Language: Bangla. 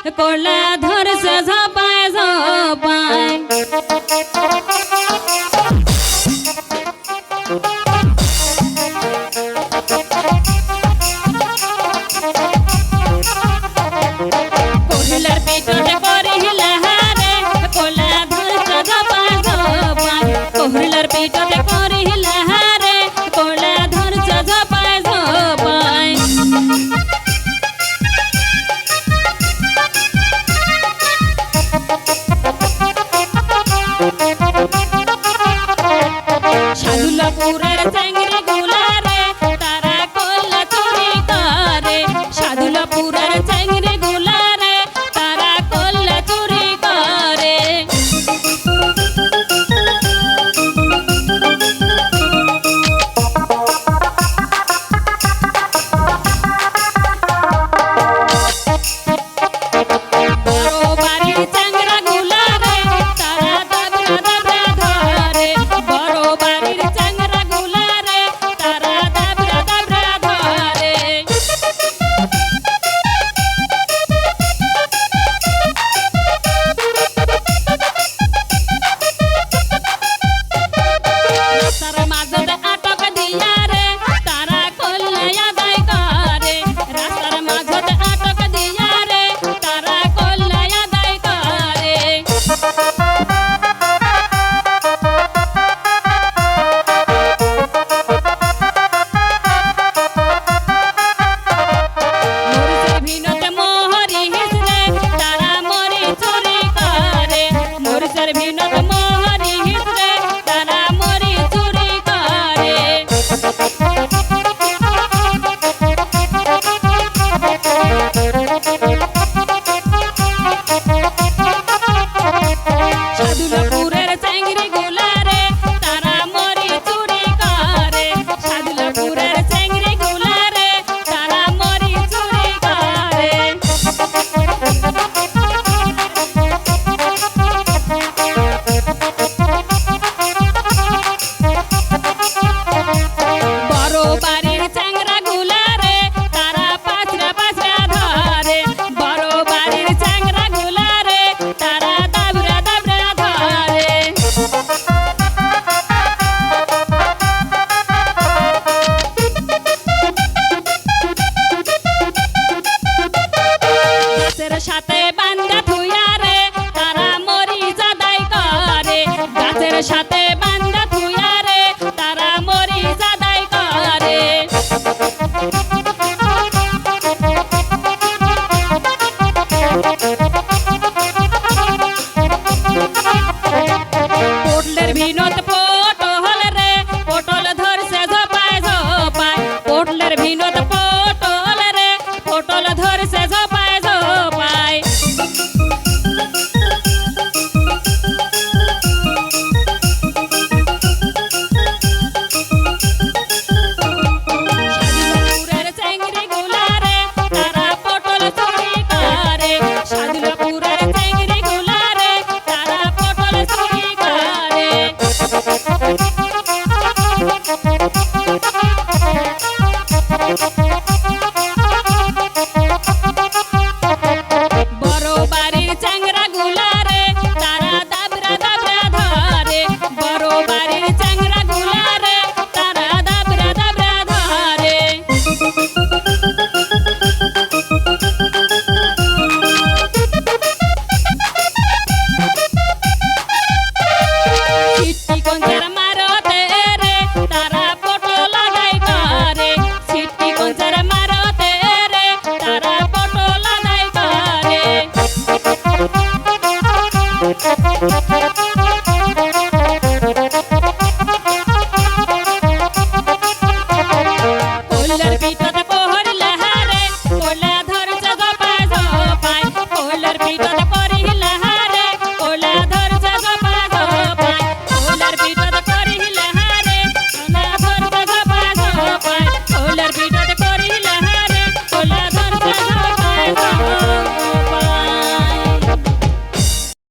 कोला धर से झपाय झपाय कोहिलर पेटोटे कोरिहिला हारे कोला धर से झपाय झपाय कोहिलर पेटोटे कोरिहिला हारे कोला धर से झपाय झपाय সাধুলাপুরের চ্যাংড়ি গুলারে তারা কল্লা চুরি করে সাধুলাপুরের চ্যাংড়ি গুলারে তারা কল্লা চুরি করে বড় বাড়ির চ্যাংড়া গুলারে তারা দাবরা দাবরা ধরে বড় বাড়ির চ্যাংড়া গুলারে তারা দাবরা দাবরা ধরে রাস্তার মাঝে আটক দিয়া রে তারা কল্লা আদায় করে রাস্তার মাঝে আটক দিয়া রে তারা কল্লা আদায় করে মরিচের ভিনতে মোহরি হিসরে তারা মরি চুরি করে মরিচের ভিনতে মোহরি হিসরে তারা মরি চুরি করে সাধুলাপুরের চ্যাংড়ি গুলারে তারা মরি চুরি করে সাধুলাপুরের চ্যাংড়ি গুলারে তারা মরি চুরি করে বড় বাড়ির চ্যাংড়া গুলারে তারা পাঁচরা পাঁচরা ধরে বড় বাড়ির চ্যাংড়া গুলারে তারা দাবরা দাবরা ধরে গাছের সাথে বান্দা থুইয়া রে তারা মরি জাদাই করে গাছের সাথে বান্দা থুইয়া রে তারা মরি জাদাই করে পোটলের ভিনত পটল রে পটল ধরছে ঝপায় ঝপায় পোটলের ভিনত পটল রে পটল ধরছে ঝপায় ঝপায় সাধুলাপুরের চ্যাংড়ি গুলারে তারা পটল চুরি করে সাধুলাপুরের চ্যাংড়ি গুলারে তারা পটল চুরি করে বড় বাড়ির চ্যাংড়া গুলারে তারা দাবরা দাবরা ধরে বড় বাড়ির চ্যাংড়া গুলারে তারা দাবরা দাবরা ধরে সিটি কঞ্চার মারতে রে তারা পটল লাগাই করে সিটি কঞ্চার মার